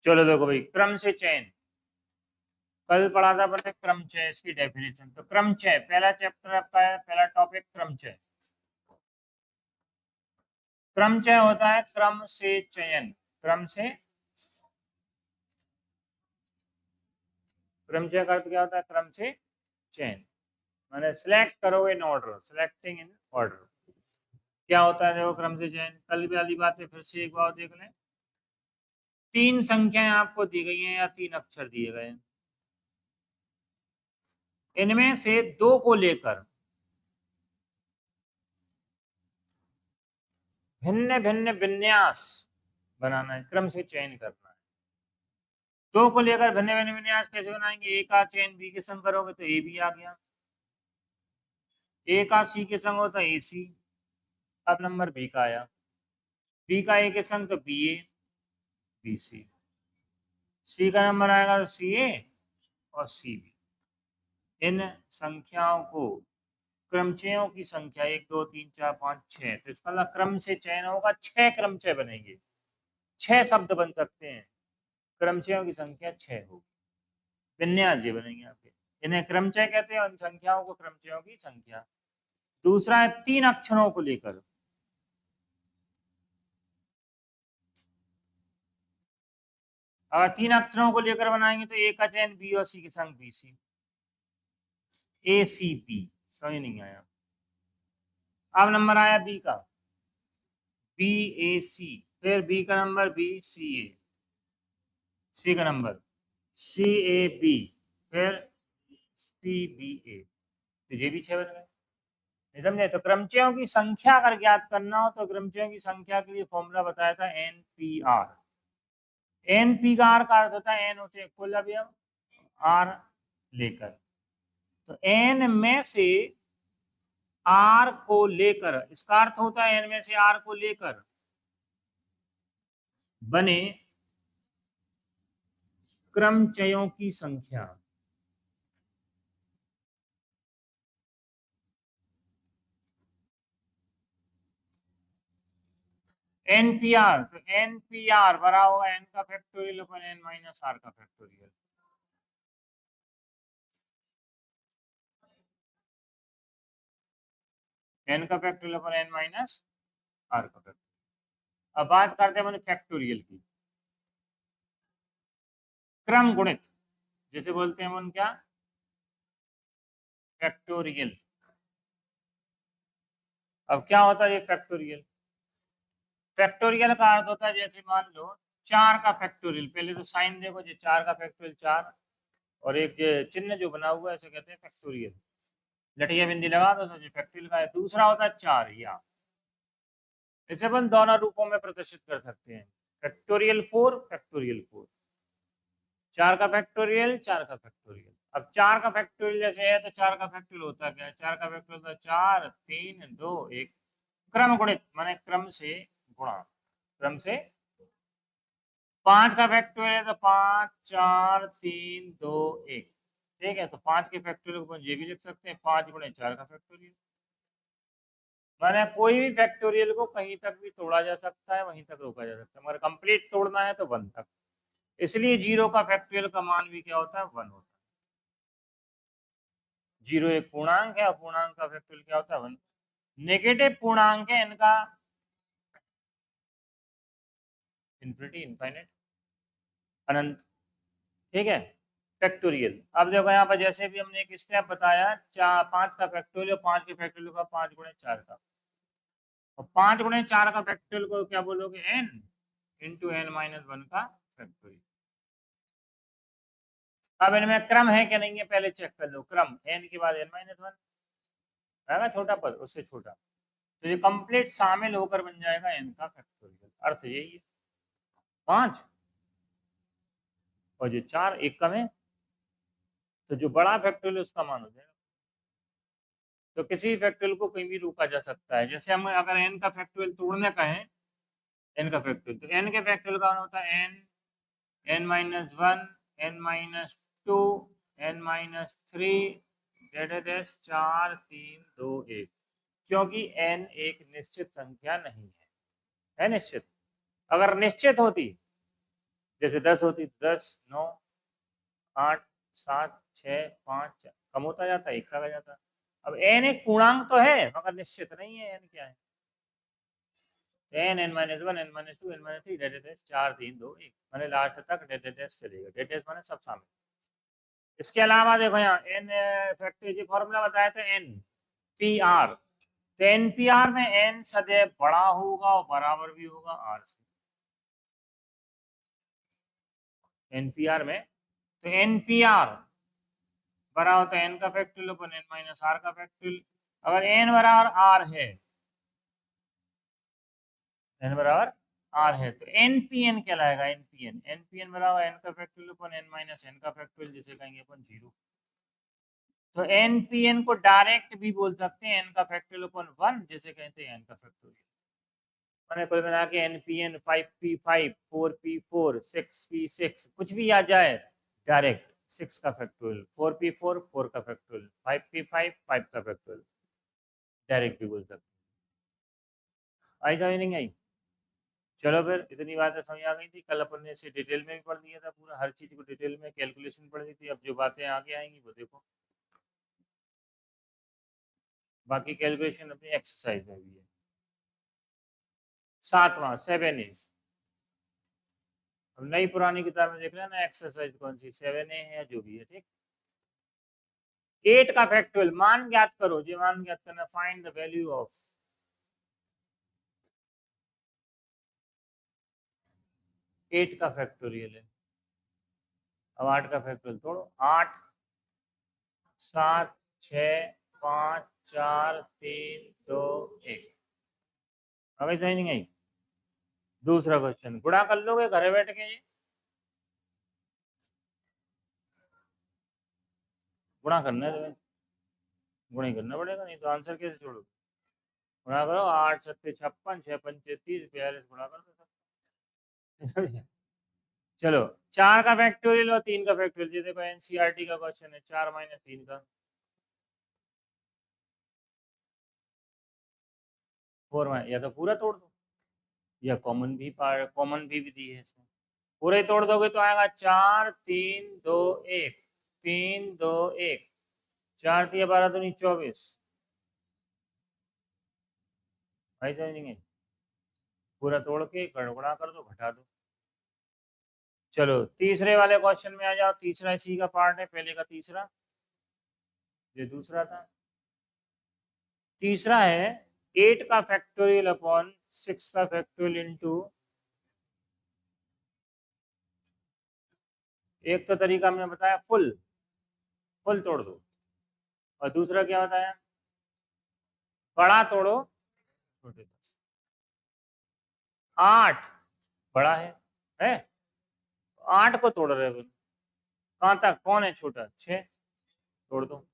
चलो देखो भाई, क्रम से चयन कल पढ़ा था अपने क्रमचय, इसकी डेफिनेशन। तो क्रमचय पहला चैप्टर आपका है, पहला टॉपिक क्रमचय। क्रमचय होता है क्रम से चयन। क्रमचय का अर्थ क्या होता है? क्रम से चयन माने सिलेक्ट करो in order, selecting in order. क्या होता है देखो क्रम से चयन, कल भी वाली बात है, फिर से एक बार देख लें। तीन संख्याएं आपको दी गई हैं या तीन अक्षर दिए गए हैं, इनमें से दो को लेकर भिन्न भिन्न विन्यास बनाना है, क्रम से चयन करना है। दो को लेकर भिन्न भिन्न विन्यास कैसे बनाएंगे? ए का चयन बी के संग करोगे तो ए बी आ गया, ए का सी के संग होता है ए सी। अब नंबर बी का आया, बी का ए के संग तो बी ए बी सी, सी का नंबर आएगा तो सी ए और सी बी। इन संख्याओं को, क्रमचयों की संख्या 1 2 3 4 5 6, तो इसका मतलब क्रम से चयन होगा, 6 क्रमचय बनेंगे, 6 शब्द बन सकते हैं, क्रमचयों की संख्या 6 होगी, विन्यास ये बनेंगे आपके। इन्हें क्रमचय कहते हैं, उन संख्याओं को क्रमचयों की संख्या। दूसरा है तीन अक्षरों को लेकर। अगर तीन अक्षरों को लेकर बनाएंगे तो ए का चयन बी और सी के संग बी सी, ए सी बी। समझ नहीं आया? अब नंबर आया बी का, बी ए सी, फिर बी का नंबर बी सी ए, सी का नंबर सी ए बी, फिर सी बी ए, तो ये भी 6 बन गए। नहीं समझे? तो क्रमचयों की संख्या अगर ज्ञात करना हो तो क्रमचयों की संख्या के लिए फॉर्मूला बताया था N P are. N P का आर का अर्थ होता है एन होते हैं कुल अवयव, आर लेकर, तो एन में से आर को लेकर, इसका अर्थ होता है एन में से आर को लेकर बने क्रमचयों की संख्या। एनपीआर, तो एनपीआर बराबर होगा एन का factorial upon N minus are का फैक्टोरियल। एन का factorial upon N minus are का फैक्टोरियल। अब बात करते हैं फैक्टोरियल की। क्रम गुणित जैसे बोलते हैं अपन क्या? फैक्टोरियल। अब क्या होता है ये फैक्टोरियल? फैक्टोरियल का अर्थ होता है जैसे मान लो 4 का फैक्टोरियल, पहले तो साइन देखो, जो 4 का फैक्टोरियल 4, और एक चिन्ह जो बना हुआ है इसे कहते हैं फैक्टोरियल, लटिया बिंदी लगा दो तो जो फैक्टोरियल का है। दूसरा होता है 4 या, इसे अपन दोनों रूपों में प्रदर्शित कर सकते हैं, फैक्टोरियल 4 फैक्टोरियल 4, 4 का फैक्टोरियल 4 का फैक्टोरियल। अब 4 का फैक्टोरियल जैसे है तो 4 का फैक्टोरियल होता क्या है? 4 का फैक्टोरियल होता है 4 3 2 1। क्रम गुणित माने क्रम से गुणा, क्रम से। 5 का फैक्टोरियल है तो 5 4 3 2 1, ठीक है? तो 5 के फैक्टोरियल को ये भी लिख सकते हैं 5 गुणे 4 का फैक्टोरियल। माने कोई भी फैक्टोरियल को कहीं तक भी तोड़ा जा सकता है, वहीं तक रोका जा सकता है, मगर कंप्लीट तोड़ना है तो 1 तक। इसलिए 0 का फैक्टोरियल का मान भी क्या होता है? 1 होता है। 0 एक पूर्णांक है और पूर्णांक का फैक्टोरियल क्या होता है? 1। नेगेटिव पूर्णांक है इनका इन्फिनिटी, इनफाइनाइट, अनंत, ठीक है? फैक्टोरियल। अब देखो यहाँ पर जैसे भी हमने एक स्टेप बताया, 5 का फैक्टोरियल, 5 के फैक्टोरियल का 5 गुणे 4 का, और 5 गुणे 4 का फैक्टोरियल को क्या बोलोगे? n इंटू एन माइनस 1 का फैक्टोरियल। अब इनमें क्रम है क्या नहीं है पहले चेक कर लो। क्रम n के बाद n माइनस 1 आएगा, छोटा पद उससे छोटा, तो ये कंप्लीट शामिल होकर बन जाएगा n का फैक्टोरियल। अर्थ यही है। 5 और जो 4 एक कम है, तो जो बड़ा फैक्टोरियल उसका मान हो जाएगा। तो किसी फैक्टोरियल को कहीं भी रोका जा सकता है। जैसे हम अगर n का फैक्टोरियल तोड़ने का है, n का फैक्टोरियल, तो n के फैक्टोरियल का मान होता है n, n minus 1, n minus 2, n minus 3, dash 4 3 2 1, क्योंकि n एक निश्चित संख्या नहीं है। है निश्चित? अगर निश्चित होती जैसे 10 होती 10, 9, 8, 7, 6, 5, कम होता जाता है, एक का जाता है। अब एन एक पूर्णांक तो है मगर निश्चित नहीं है एन क्या है। एन -1 n-2 n-3 डेडेस 4 3 2 1 मैंने लास्ट तक डेडेस चलेगा। डेडेस माने सब शामिल। इसके अलावा देखो यहाँ एन फैक्टर जी फॉर्मूला बताया था एन पी आर। तो एन पी आर में एन सदैव बड़ा होगा और बराबर भी होगा आर से। एन पी आर में तो एन पी आर बराबर होता है एन का factorial upon N minus are का फैक्टोरियल। अगर एन बराबर आर है, एन बराबर आर है तो एनपीएन कहलाएगा। एनपीएन एनपीएन बराबर एन का factorial upon N minus n का फैक्टोरियल, जिसे कहेंगे अपन 0। तो एनपीएन को डायरेक्ट भी बोल सकते हैं एन का फैक्टोरियल अपन 1, जैसे कहते हैं एन का फैक्टोरियल। मैंने कुल मिला के एनपीएन 5p5 4p4 6p6 कुछ भी आ जाए डायरेक्ट 6 का फैक्टोरियल, 4p4 4 का फैक्टोरियल, 5p5 5 का फैक्टोरियल, डायरेक्ट भी बोल सकते हैं। आई समझ नहीं आई? चलो फिर इतनी बातें समझ आ गई थी। कल अपन ने इसे डिटेल में भी पढ़ दिया था, पूरा हर चीज को डिटेल में कैलकुलेशन पढ़ दी थी। अब जो बातें आगे आएंगी वो देखो, बाकी कैलकुलेशन अपनी एक्सरसाइज में भी है। 7वां 7A। अब नई पुरानी किताब में देख लेना एक्सरसाइज कौन सी 7A है या जो भी है, ठीक। 8 का फैक्टोरियल मान ज्ञात करो। जो मान ज्ञात करना, फाइंड द वैल्यू ऑफ 8 का फैक्टोरियल है। अब 8 का फैक्टोरियल तोड़ो। 8 7 6 5 4 3 2 1। अभी सही नहीं आई? दूसरा क्वेश्चन, गुणा कर लोगे घरे बैठ के? ये गुणा करना है तुम्हें, गुणा ही करना पड़ेगा, नहीं तो आंसर कैसे छोड़ो। गुणा करो, 8 7 56 6 5 30 42 गुणा कर दो सब। चलो 4 का फैक्टोरियल और 3 का फैक्टोरियल। ये देखो एनसीईआरटी का क्वेश्चन है, 4 - 3 का 4 या तो पूरा तोड़ दो या कॉमन भी पार्ट, कॉमन भी दी है इसमें। पूरा ही तोड़ दोगे तो आएगा 4 3 2 1 3 2 1 4 3 12 दूनी 24। भाई समझेंगे? पूरा तोड़ के गड़बड़ा कर दो, घटा दो। चलो तीसरे वाले क्वेश्चन में आ जाओ। तीसरा इसी का पार्ट है, पहले का तीसरा, ये दूसरा था। तीसरा है 8 का फैक्टोरियल अपॉन 6 का फैक्टोरियल इंटू। एक तो तरीका मैंने बताया फुल फुल तोड़ दो, और दूसरा क्या बताया, बड़ा तोड़ो छोटे। 8 बड़ा है 8 को तोड़ रहे हो। कहाँ तक, कौन है छोटा, 6, तोड़ दो।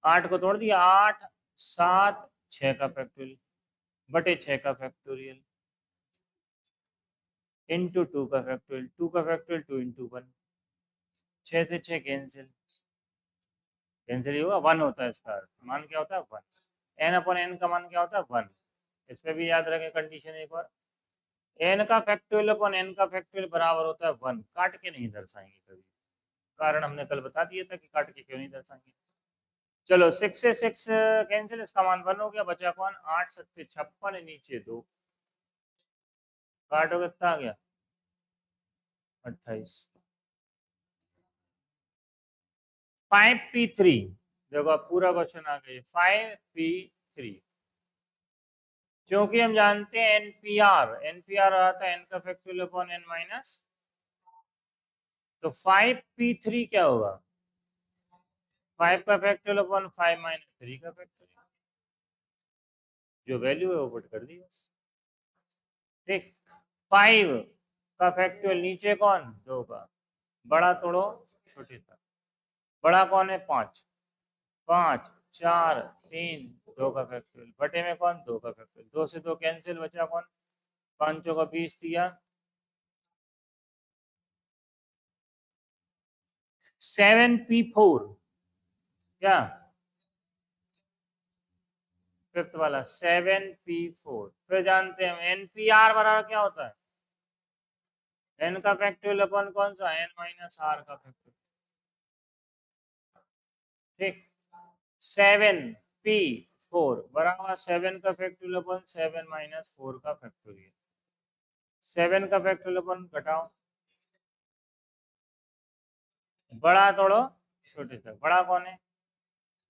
8 को तोड़ दिया, 8 7 6 का फैक्टोरियल बटे 6 का फैक्टोरियल इंटू 2 का फैक्टोरियल। 2 का फैक्टोरियल 2 इंटू 1। 6 से 6 कैंसिल, कैंसिल ही होगा, 1 होता है इसका अर्थ। मान क्या होता है 1। एन अपॉन एन का मान क्या होता है 1। इस पर भी याद रखें कंडीशन एक बार। एन का फैक्टोरियल अपॉन एन का फैक्टोरियल बराबर होता है 1। काट के नहीं दर्शाएंगे कभी, कारण हमने कल बता दिया था कि काट के क्यों नहीं दर्शाएंगे। चलो 6 से 6 कैंसिल, इसका मान 1 हो गया। बचा कौन, 8 7 56 नीचे 2, काटो कितना आ गया 28। 5p3, देखो अब पूरा क्वेश्चन आ गया 5p3। क्योंकि हम जानते हैं एनपीआर, एनपीआर आता है एन का फैक्टोरियल अपॉन एन माइनस, तो 5p3 क्या होगा, 5 का फैक्टोरियल अपॉन 5 - 3 का फैक्टोरियल। जो वैल्यू है वो पुट कर दी बस, ठीक। 5 का फैक्टोरियल नीचे कौन, 2 का, बड़ा तोड़ो छोटे तक। बड़ा कौन है 5, 5 4 3 2 का फैक्टोरियल बटे में कौन 2 का फैक्टोरियल। 2 से 2 कैंसिल, बचा कौन, 5 का 20 दिया। 7p4 क्या, फिफ्थ वाला 7p4। फिर जानते हैं एनपीआर बराबर क्या होता है, एन का फैक्टोरियल अपन कौन सा, एन माइनस आर का फैक्टोरियल। ठीक, 7p4 बराबर 7 का फैक्टोरियल अपन 7 माइनस 4 का फैक्टोरियल। 7 का फैक्टोरियल अपन घटाओ, बड़ा तोड़ो छोटे तक, बड़ा कौन है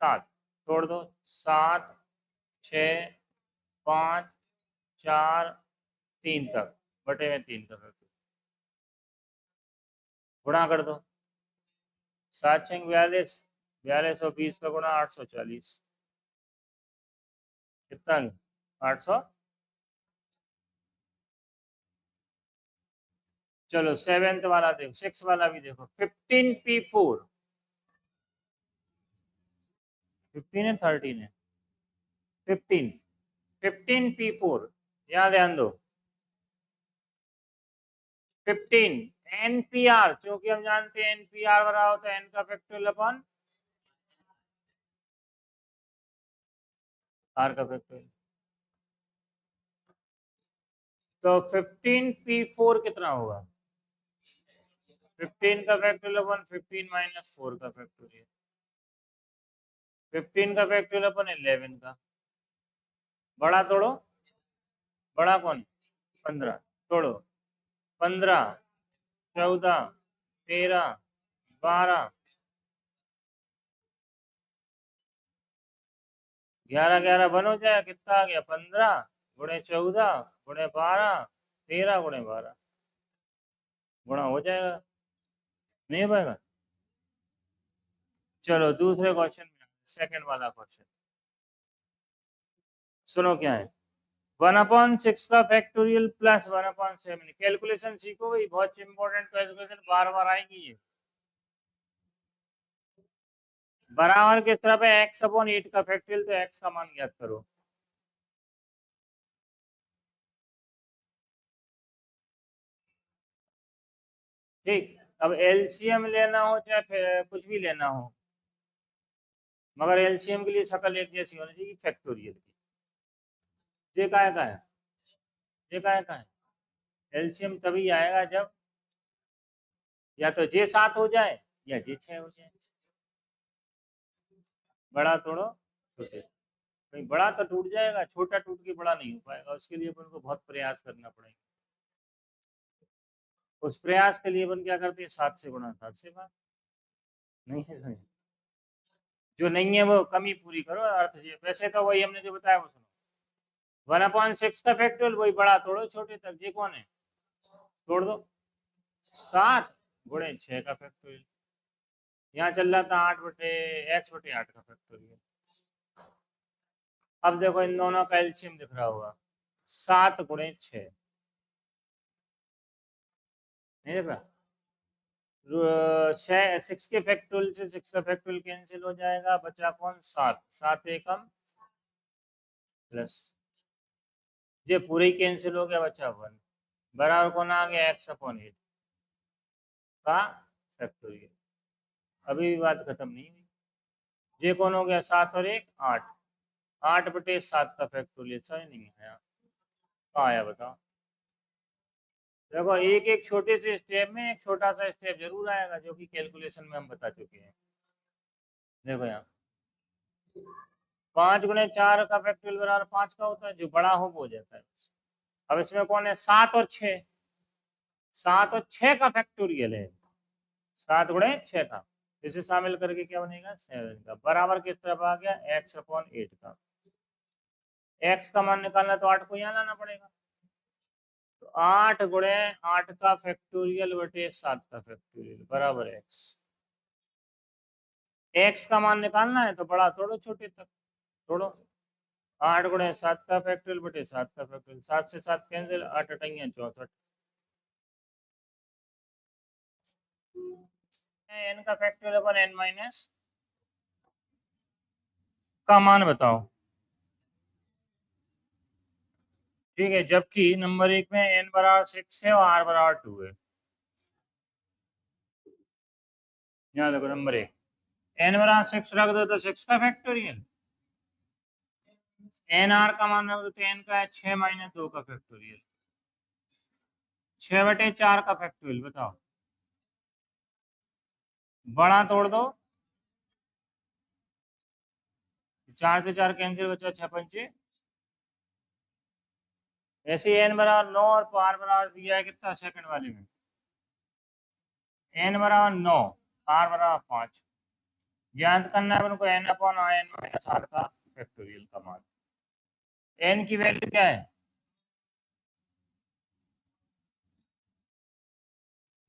7, तोड़ दो 7 6 5 4 3 तक बटे में 3 का फैक्टोरियल, गुणा कर दो 7 6 42, 42 और 20 का गुणा 840, कितना 800। चलो सेवेंथ वाला देखो, 6 वाला भी देखो, 15p4, 15 है 13 है, 15 15p4, यहाँ ध्यान दो 15 npr, क्योंकि हम जानते हैं npr बराबर होता है n का फैक्टोरियल अपन r का फैक्टोरियल। तो 15p4 कितना होगा, 15 का फैक्टोरियल अपन 15 माइनस 4 का फैक्टोरियल, 15 का फैक्टोरियल अपन 11 का, बड़ा तोड़ो, बड़ा कौन 15, तोड़ो 15 14 13 12 11 11 बन हो जाए, कितना आ गया 15 गुणे 14 गुणे 12 13 गुणे 12, गुणा हो जाएगा, नहीं हो पाएगा। चलो दूसरे क्वेश्चन में, सेकंड वाला क्वेश्चन सुनो क्या है, 1/6 का फैक्टोरियल प्लस 1/7, कैलकुलेशन सीखो भाई, बहुत इंपॉर्टेंट कैलकुलेशन, बार बार आएगी ये। बराबर किस तरफ है, x/8 का फैक्टोरियल, तो x का मान ज्ञात करो। ठीक, अब एलसीएम लेना हो चाहे कुछ भी लेना हो, मगर एलसीएम के लिए शक्ल एक जैसी होनी चाहिए फैक्टोरियल की। ये काय का है, ये काय का है, एलसीएम तभी आएगा जब या तो जे 7 हो जाए या जे 6 हो जाए। बड़ा तोड़ो छोटे, भाई बड़ा तो टूट जाएगा, छोटा टूट के बड़ा नहीं हो पाएगा, उसके लिए अपन को बहुत प्रयास करना पड़ेगा। उस प्रयास के लिए अपन क्या करते हैं, 7 से गुणा, 7 से बात नहीं है समझ? जो नहीं है वो कमी पूरी करो, अर्थ ये वैसे तो वही हमने जो बताया वो सुनो, 1/6 का फैक्टोरियल वही बड़ा तोड़ो छोटे तक, ये कौन है तोड़ दो 7 गुणे 6 का फैक्टोरियल, यहाँ चल रहा था 8/x/8 का फैक्टोरियल। अब देखो इन दोनों का एलसीएम दिख रहा होगा, 7 गुणे 6, नहीं दिख रहा, 6 के फैक्टोरियल से 6 का फैक्टोरियल कैंसिल हो जाएगा, बचा कौन 7, 7 एकम प्लस, ये पूरे ही कैंसिल हो गया, बचा 1 बराबर कौन आ गया, x/8 का फैक्टोरियल। अभी भी बात खत्म नहीं हुई, ये कौन हो गया 7 और 1 8, 8/7 का फैक्टोरियल, समझ नहीं आया, कहाँ आया बताओ। देखो एक एक छोटे से स्टेप में एक छोटा सा स्टेप जरूर आएगा, जो कि कैलकुलेशन में हम बता चुके हैं। देखो यहाँ 5 गुणे 4 का फैक्टोरियल बराबर 5 का होता है, जो बड़ा हो वो हो जाता है। अब इसमें कौन है 7 और 6, 7 और 6 का फैक्टोरियल है, 7 गुणे 6 का, इसे शामिल करके क्या बनेगा 7 का, बराबर किस तरफ आ गया x/8 का। x का मान निकालना तो 8 को यहाँ लाना पड़ेगा, तो 8 गुणे 8 का फैक्टोरियल बटे 7 का फैक्टोरियल बराबर x का मान निकालना है तो बड़ा तोड़ो छोटे तक, तोड़ो 8 गुणे 7 का फैक्टोरियल बटे 7 का फैक्टोरियल, 7 से 7 कैंसिल, 8 अठैया 64, n का फैक्टोरियल अपन n माइनस का मान बताओ। ठीक है, जबकि नंबर 1 में n बराबर 6 है और r बराबर 2 है। यहाँ देखो नंबर 1, n बराबर 6 रख दो तो 6 का फैक्टोरियल, n r का मान रख दो तो n का है 6 माइनस 2 का फैक्टोरियल, 6/4 का फैक्टोरियल बताओ, बड़ा तोड़ दो, 4 से 4 कैंसिल, बचा 6×5। ऐसे एन बराबर 9 और पार बराबर दिया है कितना सेकंड वाले में, एन बराबर 9, आर बराबर 5। ज्ञात करना है उनको n upon I n minus are का फैक्टोरियल का मान। एन की वैल्यू क्या है,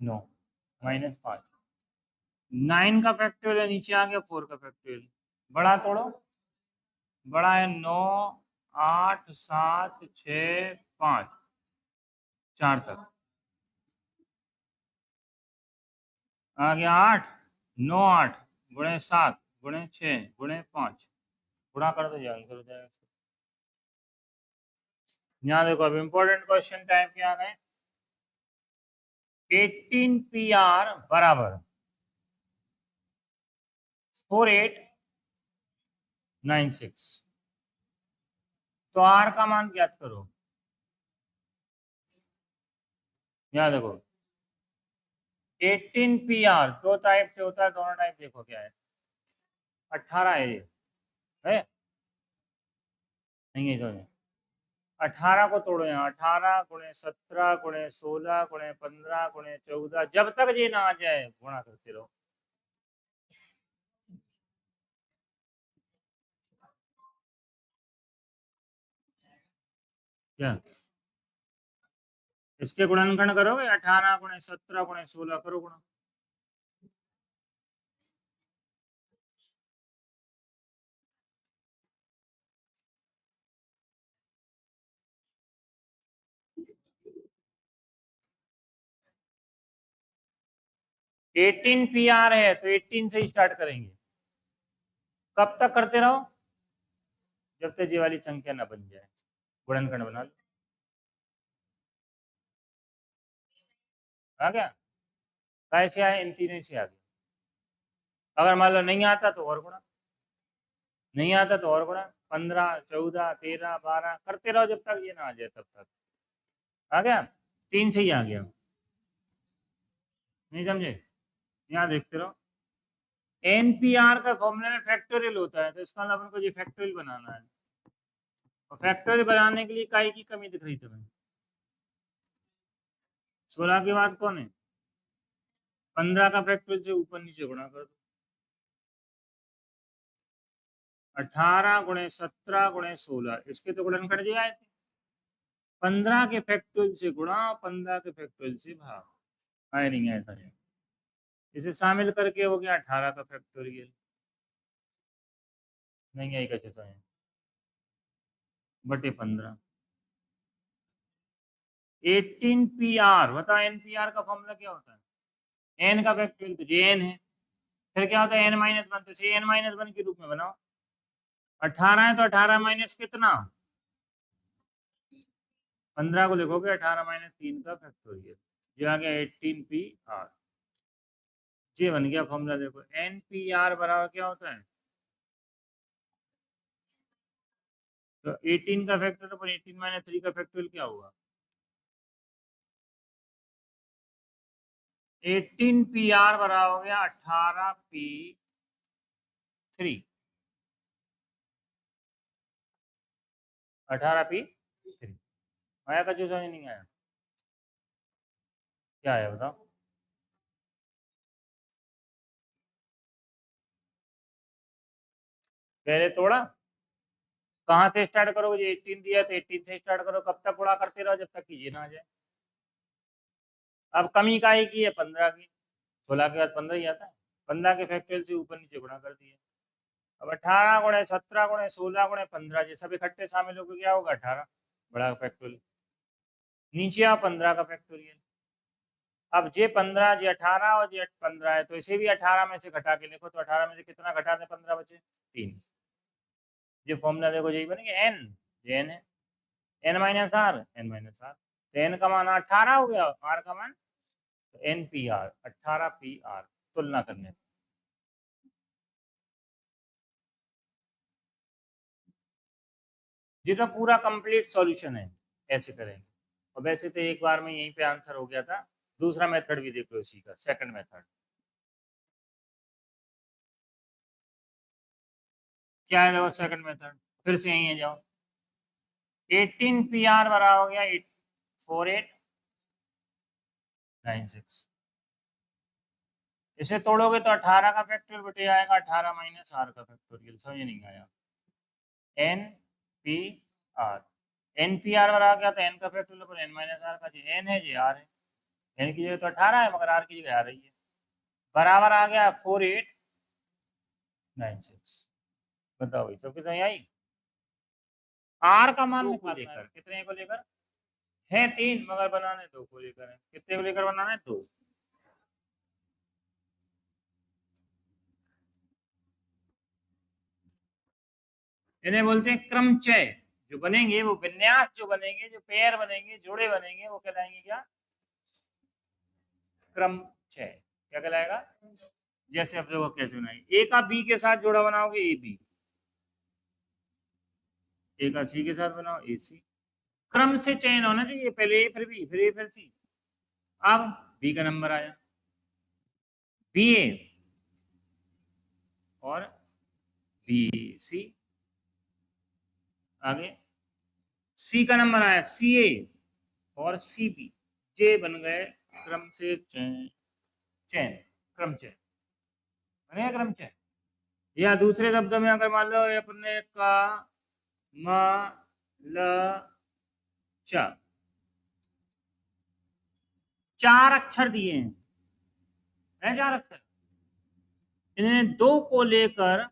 9 -5। 9 का फैक्टोरियल नीचे आ गया, 4 का फैक्टोरियल, बड़ा तोड़ो, बड़ा है 9, 8, 7, 6, 5, 4 तक आ गया 8, 9, 8 गुणे 7 गुणे 6 गुणे 5, गुणा कर दो, आंसर हो जाएगा। यहाँ देखो अब इंपॉर्टेंट क्वेश्चन टाइप के आ गए। 18 PR बराबर 4896, तो आर का मान ज्ञात करो। यहाँ देखो 18 PR दो टाइप से होता है, दोनों टाइप देखो क्या है, 18 है ये, है नहीं है तो 18 को तोड़ो, यहाँ 18 गुणे 17 गुणे 16 गुणे 15 गुणे 14, जब तक ये ना आ जाए गुणा करते रहो। क्या इसके गुणनखंड करोगे, 18 गुणे 17 गुणे 16 करो गुणा। एटीन पी आर है तो 18 से स्टार्ट करेंगे, कब तक करते रहो, जब तक ये वाली संख्या ना बन जाए। गुणनखंड बना लो, आ गया, कैसे आए, इन तीनों से आ गया। अगर मान लो नहीं आता तो और गुणा, नहीं आता तो और गुणा, 15, 14, 13, 12 करते रहो जब तक ये ना आ जाए, तब तक आ गया। 3 से ही आ गया, नहीं समझे, यहाँ देखते रहो। एनपीआर का फॉर्मूला में फैक्टोरियल होता है, तो इसका मतलब अपन को ये फैक्टोरियल बनाना है, और फैक्टोरियल बनाने के लिए इकाई की कमी दिख रही तुम्हें। 16 के बाद कौन है, 15 का फैक्टोरियल से ऊपर नीचे गुणा कर दो, 18 गुणे 17 गुणे 16, इसके तो गुणनखंड जी आए थे, 15 के फैक्टोरियल से गुणा, 15 के फैक्टोरियल से भाग, आए नहीं आए था, इसे शामिल करके हो गया 18 का फैक्टोरियल, नहीं आई का चौथा है बटे 15। 18 PR, बता एनपीआर का फॉर्मूला क्या होता है, एन का फैक्टोरियल तो जे एन है, फिर क्या होता है n-1, तो इसे n-1 के रूप में बनाओ। 18 है तो 18 माइनस कितना, 15 को लिखोगे 18-3 का फैक्टोरियल, ये आ गया 18PR, ये बन गया फॉर्मूला। देखो NPR बराबर क्या होता है, तो 18 का फैक्टोरियल पर 18-3 का फैक्टोरियल क्या होगा, 18PR बराबर हो गया 18P3, 18P3 आया का जो समझ नहीं आया, क्या है बताओ। पहले तोड़ा, कहाँ से स्टार्ट करोगे, ये 18 दिया तो 18 से स्टार्ट करो, कब तक गुणा करते रहो जब तक कि ये ना आ जाए। अब कमी इकाई की है 15 की, 16 के बाद 15 ही आता है, 15 के फैक्टोरियल से ऊपर नीचे गुणा कर दिए। अब 18 गुणे 17 गुणे 16 गुणे 15, ये सब इकट्ठे शामिल होकर क्या होगा 18 बड़ा फैक्टोरियल, नीचे आओ 15 का फैक्टोरियल। अब जे 15 जे 18 और जे 15 है, तो इसे भी 18 में से घटा के लिखो, तो 18 में से कितना घटा दें, 15 बचे 3। ये फॉर्मूला देखो यही बनेगा, एन जे एन है, n-r n-r, तो एन का मान 18 हो गया, आर का मान NPR 18PR, तुलना करने। ये तो पूरा कंप्लीट सॉल्यूशन है, ऐसे करेंगे। और वैसे तो एक बार में यहीं पे आंसर हो गया था। दूसरा मेथड भी देखो इसी का, सेकंड मेथड क्या है। देखो सेकंड मेथड फिर से यहीं है, जाओ 18 पी आर बराबर हो गया 4896। इसे तोड़ोगे तो 18 का फैक्टोरियल बटे आएगा 18 माइनस आर का फैक्टोरियल। समझ नहीं आया। N P are, N P r बराबर क्या था, एन का फैक्टोरियल पर एन माइनस आर का, जो एन है जो आर है। एन की जगह तो 18 है मगर आर की जगह आ रही है। बराबर आ गया 4896। बताओ भाई सबके सही आई। आर का मान निकालना है, कितने को लेकर है, 3 मगर बनाने 2 को लेकर है। कितने को लेकर बनाना है, 2। इन्हें बोलते हैं क्रमचय। जो बनेंगे वो विन्यास, जो बनेंगे, जो पेयर बनेंगे, जोड़े बनेंगे, वो कहलाएंगे क्या, क्रमचय। क्या कहलाएगा। जैसे अब देखो कैसे बनाएंगे, ए का बी के साथ जोड़ा बनाओगे ए बी, ए का सी के साथ बनाओ ए सी। क्रम से चयन होना चाहिए, पहले ए फिर बी फिर ए फिर सी। अब बी का नंबर आया, बी ए और बी सी। आगे सी का नंबर आया सी ए और सी बी। जे बन गए क्रम से चयन, चयन क्रम चयन बनेगा क्रम चयन। या दूसरे शब्दों में अगर मान लो अपने का म ल च, 4 अक्षर दिए हैं, है 4 अक्षर। इन्हें 2 को लेकर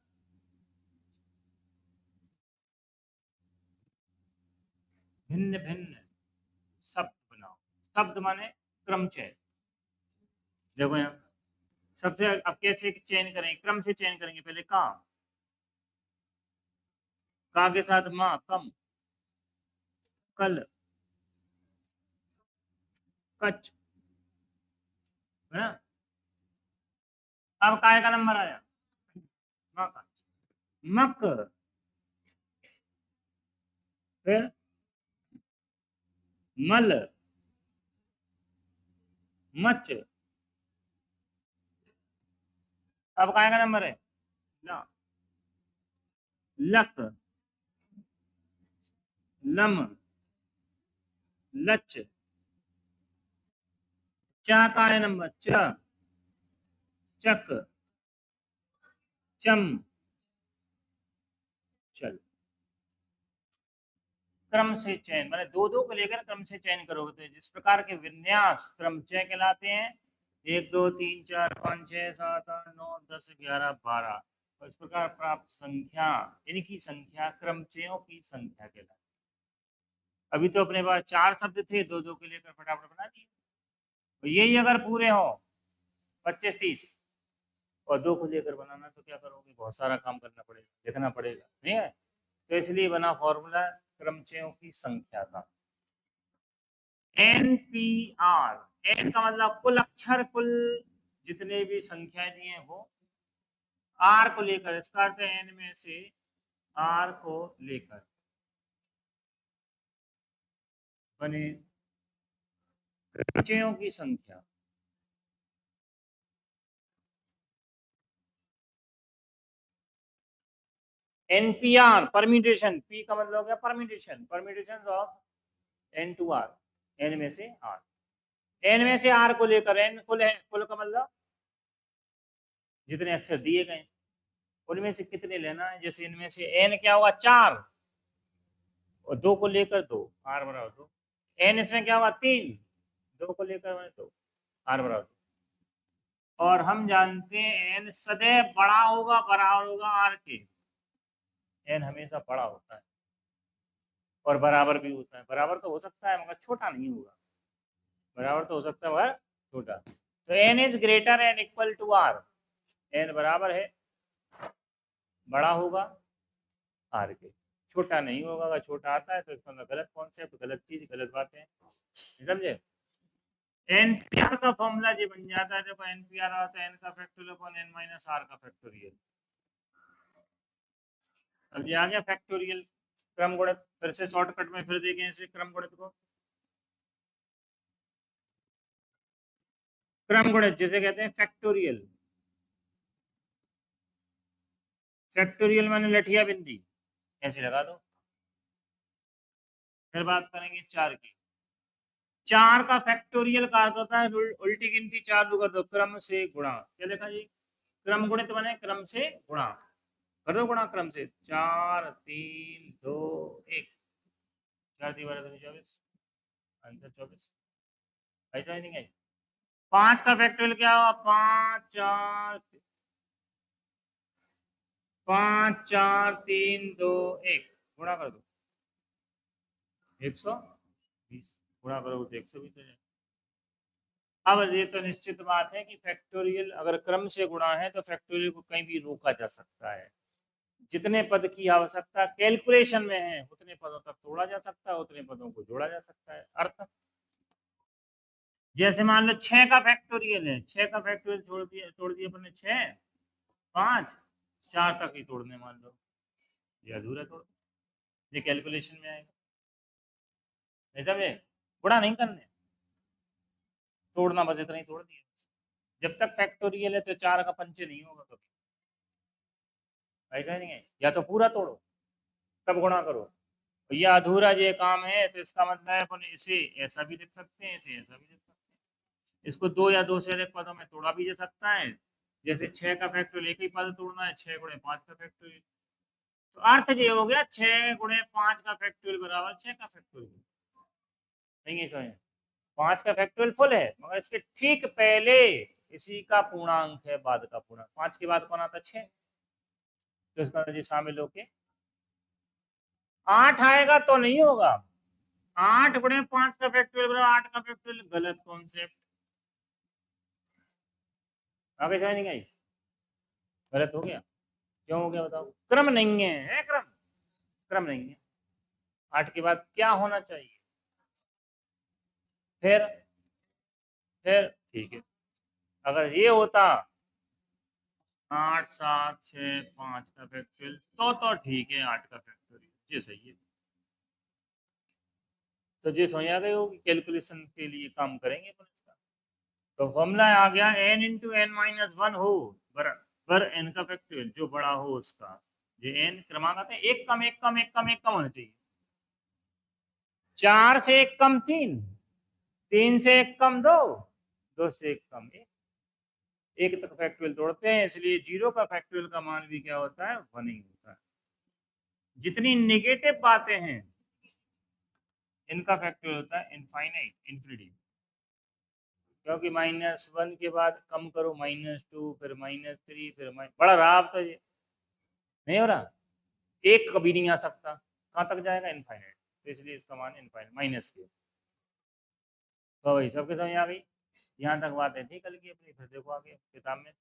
भिन्न भिन्न शब्द बनाओ। शब्द माने क्रमचय। देखो यहाँ सबसे अब कैसे चयन करेंगे, क्रम से चयन करेंगे। पहले का के साथ माँ कम, कल, कच, है ना। अब काय का नंबर आया, माँ का, मक, फिर मल, मच। अब काय का नंबर है, ला, लक, लम, लच। चा का है नंबर, च, चक, चम, चल। क्रम से चयन मैंने 2 2 को लेकर क्रम से चयन करोगे तो जिस प्रकार के विन्यास क्रमचय कहलाते हैं। 1 2 3 4 5 6 7 8 9 10 11 12, और इस प्रकार प्राप्त संख्या, इनकी संख्या क्रमचयों की संख्या कहलाती है। अभी तो अपने पास 4 शब्द थे, 2 2 के लेकर फटाफट बना दिए। तो यही अगर पूरे हो 25 30 और 2 को लेकर बनाना तो क्या करोगे, बहुत सारा काम करना पड़ेगा, लिखना पड़ेगा, नहीं है। तो इसलिए बना फॉर्मूला क्रमचयों की संख्या का। एन पी आर, एन का मतलब कुल अक्षर, कुल जितने भी संख्या दिए वो आर को लेकर, इसका अर्थ है एन में से आर को लेकर बने क्रमचयों की संख्या। एनपीआर परम्यूटेशन, पी का मतलब हो गया permutation, permutation of n to r, n में से आर। एन में से आर को लेकर, एन कुल है, कुल का मतलब जितने अक्षर दिए गए उनमें से कितने लेना है। जैसे इनमें से एन क्या हुआ 4 और 2 को लेकर 2, आर बराबर 2। एन इसमें क्या हुआ 3, 2 को लेकर मैंने 2, आर बराबर 2। और हम जानते हैं एन सदैव बड़ा होगा, बराबर होगा आर के। एन हमेशा बड़ा होता है और बराबर भी होता है। बराबर तो हो सकता है मगर छोटा नहीं होगा, बराबर तो हो सकता है मगर छोटा। तो n is greater and equal to r, n बराबर है, बड़ा होगा आर के, छोटा नहीं होगा। अगर छोटा आता है तो इसका मतलब गलत कॉन्सेप्ट, गलत चीज, गलत बातें, समझे। एनपीआर का फॉर्मूला जो बन जाता है, जब एनपीआर आता है एन का factorial upon n minus are का फैक्टोरियल। अब ये आ गया फैक्टोरियल क्रम गुणित। फिर से शॉर्टकट में फिर देखें इसे क्रम गुणित को। क्रम गुणित जिसे कहते हैं फैक्टोरियल। फैक्टोरियल माने लठिया बिंदी, ऐसे लगा दो। फिर बात करेंगे 4 की। 4 का फैक्टोरियल का अर्थ होता है उल्टी गिनती 4 कर दो, क्रम से गुणा। क्या लिखा जी? क्रम गुणित बने क्रम से गुणा। कर दो गुणा क्रम से। 4 3 2 1। 4 3 12 24, आंसर 24। ऐसा ही नहीं है। 5 का फैक्टोरियल क्या हुआ? 5 4 3 2 1 गुणा कर दो 120। गुणा करोगे तो 120 हो जाएगा। अब ये तो निश्चित बात है कि फैक्टोरियल अगर क्रम से गुणा है तो फैक्टोरियल को कहीं भी रोका जा सकता है। जितने पद की आवश्यकता कैलकुलेशन में है उतने पदों तक तोड़ा जा सकता है, उतने पदों को जोड़ा जा सकता है। अर्थ जैसे मान लो 6 का फैक्टोरियल है, 6 का फैक्टोरियल तोड़ दिया अपने 6 5 4 तक ही तोड़ने मान लो, ये अधूरा तोड़, ये कैलकुलेशन में आएगा। नहीं समझे? गुणा नहीं करने, तोड़ना बस इतना ही तोड़ दिया। जब तक फैक्टोरियल है तो 4 का पंचे नहीं होगा कभी। ऐसा नहीं है, या तो पूरा तोड़ो तब गुणा करो। या अधूरा ये काम है तो इसका मतलब है अपन इसे ऐसा भी लिख सकते हैं, इसे ऐसा भी लिख सकते हैं। इसको 2 या 2 से अधिक पदों में तोड़ा भी जा सकता है। जैसे 6 का फैक्टोरियल एक ही पद तोड़ना है, 6 गुणे 5 का फैक्टोरियल। तो अर्थ ये हो गया 6 गुणे 5 का फैक्टोरियल बराबर 6 का फैक्टोरियल। नहीं है कहें 5 का फैक्टोरियल फुल है, मगर इसके ठीक पहले इसी का पूर्णांक है, बाद का पूर्णांक। 5 के बाद कौन आता है? 6। तो इसका मतलब शामिल होके 8 आएगा तो नहीं होगा। 8 गुणे 5 का फैक्टोरियल बराबर 8 का फैक्टोरियल, गलत कॉन्सेप्ट। आगे समझ नहीं आई? गलत हो गया। क्यों हो गया बताओ? क्रम नहीं है क्रम, क्रम नहीं है। 8 के बाद क्या होना चाहिए? फिर ठीक है। अगर ये होता 8 7 6 5 का फैक्टोरियल तो ठीक है, 8 का फैक्टोरियल ये सही है। तो ये समझ आ गए हो कि कैलकुलेशन के लिए काम करेंगे अपन इसका। तो फॉर्मूला आ गया n into n minus one हो बराबर n का फैक्टोरियल, जो बड़ा हो उसका। ये n क्रमांक आते हैं, एक कम एक कम एक कम एक कम होना चाहिए। 4 से एक कम 3, 3 से एक कम 2, 2 से एक कम 1, 1 तक फैक्टोरियल तोड़ते हैं, इसलिए 0 का फैक्टोरियल का मान भी क्या होता है? 1 ही होता है। जितनी नेगेटिव बातें हैं इनका फैक्टोरियल होता है इनफाइनाइट, इन्फिनिटी। क्योंकि -1 के बाद कम करो -2, फिर -3, फिर बड़ा रहा। अब तो ये नहीं हो रहा, एक कभी नहीं आ सकता, कहाँ तक जाएगा? इनफाइनाइट। तो इसलिए इसका मान इनफाइनाइट माइनस के। तो भाई सबके समझ आ गई? यहाँ तक बातें थी कल की अपनी, फिर देखो आगे किताब में।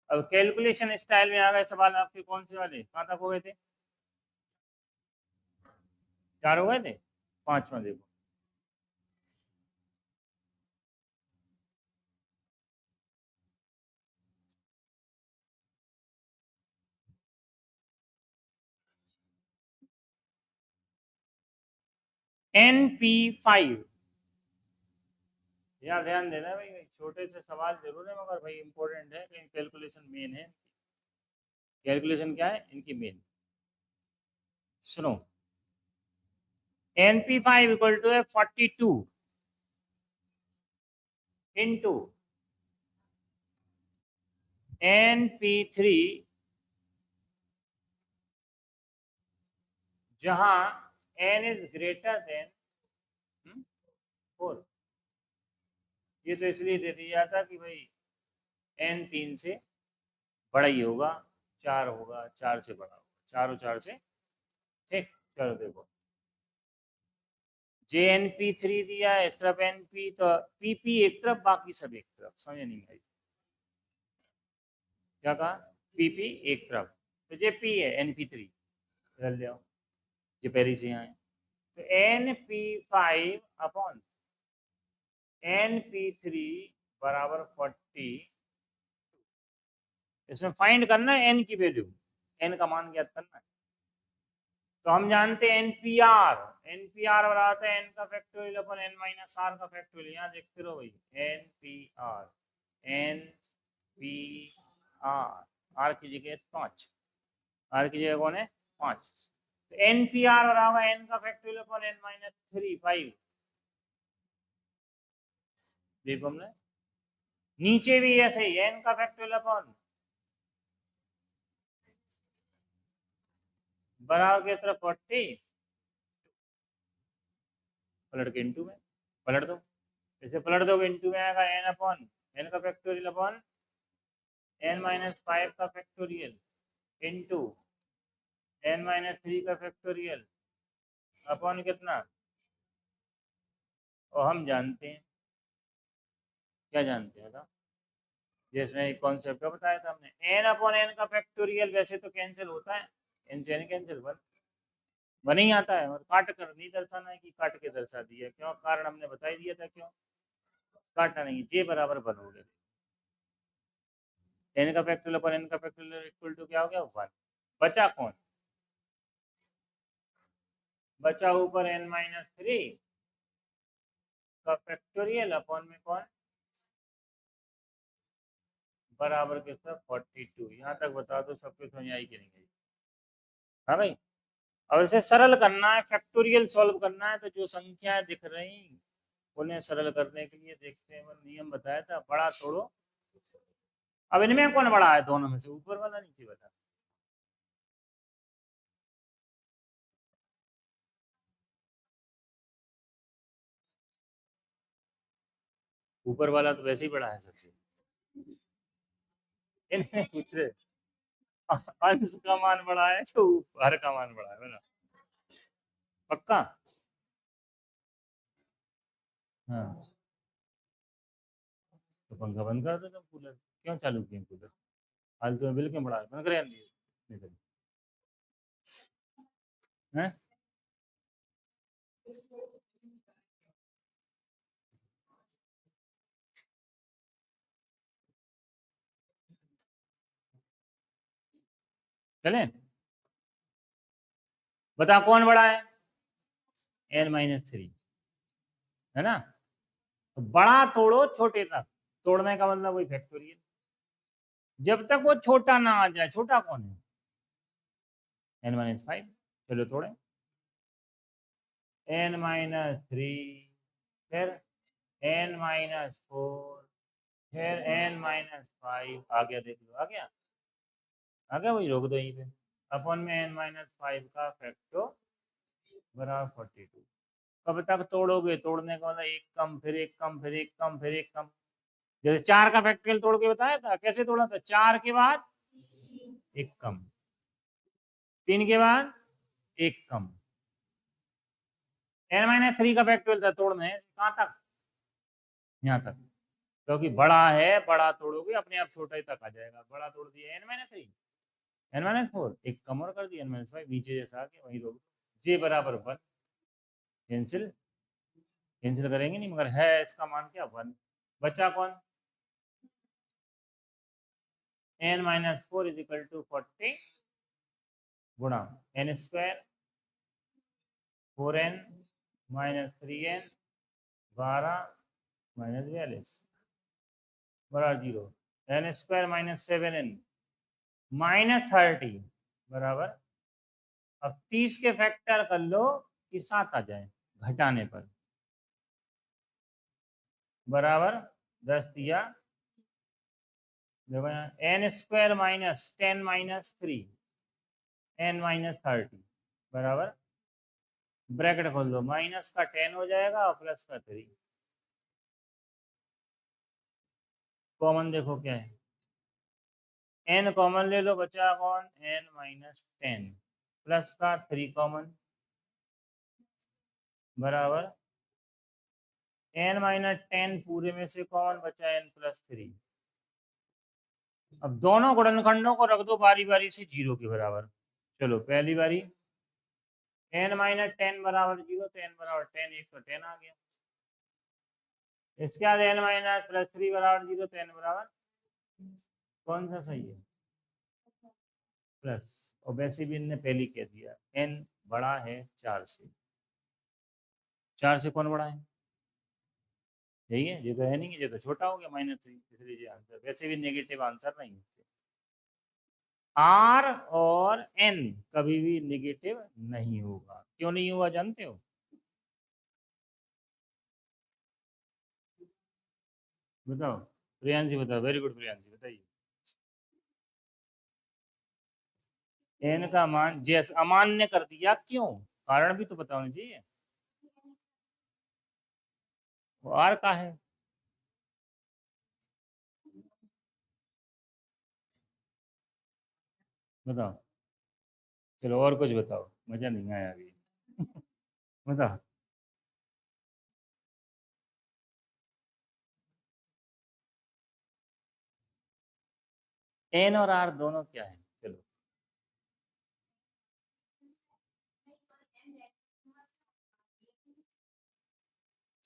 अब कैलकुलेशन स्टाइल में आ गए सवाल आपके, कौन से वाले? कहाँ तक हो गए थे? 4 हो गए थे, 5वां देखो। NP5, यहाँ ध्यान देना भाई, छोटे से सवाल जरूर है मगर भाई इंपॉर्टेंट है, कहीं कैलकुलेशन मेन है। कैलकुलेशन क्या है इनकी मेन? सुनो, NP5 इक्वल टू है 42 इंटू NP3, जहां n इज ग्रेटर देन 4। ये तो इसलिए दे दिया था कि भाई n 3 से बड़ा ही होगा, 4 होगा, 4 से बड़ा होगा, 4 और 4 से। ठीक, चलो देखो, JNP3 दिया है, इस तरफ NP, तो PP एक तरफ बाकी सब एक तरफ। समझ नहीं आई? क्या कहा? PP एक तरफ, तो ये P है, NP3 इधर ले आओ, ये पहले से यहाँ है। तो NP5 अपॉन NP3 बराबर 40। इसमें फाइंड करना है n की वैल्यू, n का मान ज्ञात करना है। तो हम जानते हैं एनपीआर, एनपीआर बराबर है एन का factorial upon N minus are का फैक्टोरियल। यहाँ देखते रहो भाई, एनपीआर, एनपीआर, आर की जगह 5, आर की जगह कौन है 5। तो एनपीआर बराबर एन का फैक्टोरियल अपन एन माइनस 3 5। देखो हमने नीचे भी ऐसे ही एन का फैक्टोरियल अपन बराबर की तरफ 40, पलट के इनटू में पलट दो, इसे पलट दोगे इनटू में आएगा एन अपॉन एन का फैक्टोरियल अपॉन एन माइनस 5 का फैक्टोरियल इनटू एन माइनस 3 का फैक्टोरियल अपॉन कितना। और हम जानते हैं, क्या जानते हैं था, जिसमें एक कॉन्सेप्ट बताया था हमने, एन अपॉन एन का फैक्टोरियल वैसे तो कैंसिल होता है, एन से एन कैंसिल, वन ही आता है, और काट कर नहीं दर्शाना है कि काट के दर्शा दिया, क्यों, कारण हमने बता ही दिया था, क्यों काटना नहीं, जे बराबर वन हो गया, एन का फैक्टोरियल अपॉन एन का फैक्टोरियल इक्वल टू क्या हो गया 1। बचा कौन, बचा ऊपर एन माइनस 3 का फैक्टोरियल अपॉन में कौन बराबर के साथ 42। यहाँ तक बता दो, सब कुछ समझ आई कि नहीं आई, हाँ भाई। अब इसे सरल करना है, फैक्टोरियल सॉल्व करना है, तो जो संख्याएं दिख रही उन्हें सरल करने के लिए देखते हैं, नियम बताया था, बड़ा तोड़ो। अब इनमें कौन बड़ा है दोनों में से, ऊपर वाला नीचे वाला, ऊपर वाला तो वैसे ही बड़ा है सबसे, इनमें कुछ अंश का मान बड़ा है तो हर का मान बड़ा है ना, पक्का। हाँ, तो पंखा बंद कर दो तुम, कूलर क्यों चालू किए, कूलर फालतू में बिल क्यों बढ़ा, बंद करें नहीं हैं। चलें, बता कौन बड़ा है, एन माइनस 3, है ना। तो बड़ा तोड़ो छोटे तक, तोड़ने का मतलब वही फैक्टोरियल, जब तक वो छोटा ना आ जाए, छोटा कौन है एन माइनस 5, चलो तोड़े, एन माइनस 3, फिर एन माइनस 4, फिर एन माइनस 5, आ गया, देख लो आ गया, आ गया, वही रोक दो यहीं पे, अपन में एन माइनस 5 का फैक्टो बराबर 42। कब तक तोड़ोगे, तोड़ने का मतलब एक कम, फिर एक कम, फिर एक कम, फिर एक कम। जैसे 4 का फैक्टोरियल तोड़ के बताया था, कैसे तोड़ा था, 4 के बाद एक कम, 3 के बाद एक कम, एन माइनस 3 का फैक्टोरियल था तोड़ने, कहाँ तक, यहाँ तक, क्योंकि बड़ा है, बड़ा तोड़ोगे अपने आप छोटा ही तक आ जाएगा, बड़ा तोड़ दिया एन माइनस 3, एन माइनस 4, एक कम और कर दिया एन माइनस 5, नीचे जैसा आ गया वही रोक, जे बराबर 1, कैंसिल, कैंसिल करेंगे नहीं, मगर है इसका मान क्या 1, बचा कौन, n minus 4 is equal to 40 गुणा N square 4n minus 3n 12 minus 42 बराबर 0, N square minus 7n minus 30 बराबर, अब 30 के फैक्टर कर लो कि 7 आ जाए घटाने पर, बराबर 10 दिया, देखो यहाँ n square minus 10 minus 3 n minus 30 बराबर, ब्रैकेट खोल दो, माइनस का 10 हो जाएगा और प्लस का 3, कॉमन देखो क्या है, एन कॉमन ले लो, बचा कौन एन माइनस 10, प्लस का 3 कॉमन बराबर एन माइनस 10 पूरे में से कॉमन बचा एन प्लस 3। अब दोनों गुणनखंडों को रख दो बारी बारी से 0 के बराबर, चलो पहली बारी एन माइनस 10 बराबर 0, तो एन बराबर 10, एक तो 10 आ गया, इसके बाद एन माइनस प्लस 3 बराबर 0, तो एन बराबर कौन सा सही है प्लस, और वैसे भी इनने पहले कह दिया एन बड़ा है 4 से। 4 से कौन बड़ा है? यही है, ये तो है नहीं, ये तो छोटा हो गया -3, इसलिए ये आंसर। वैसे भी नेगेटिव आंसर नहीं होते। आर और एन कभी भी नेगेटिव नहीं होगा। क्यों नहीं हुआ जानते हो? बताओ प्रियांशी, बताओ। वेरी गुड प्रियांशी, बताइए। एन का मान जैसे अमान्य कर दिया, क्यों? कारण भी तो बताना चाहिए। वो आर का है। बताओ। चलो और कुछ बताओ, मजा नहीं आया अभी। बताओ। एन और आर दोनों क्या है? चलो।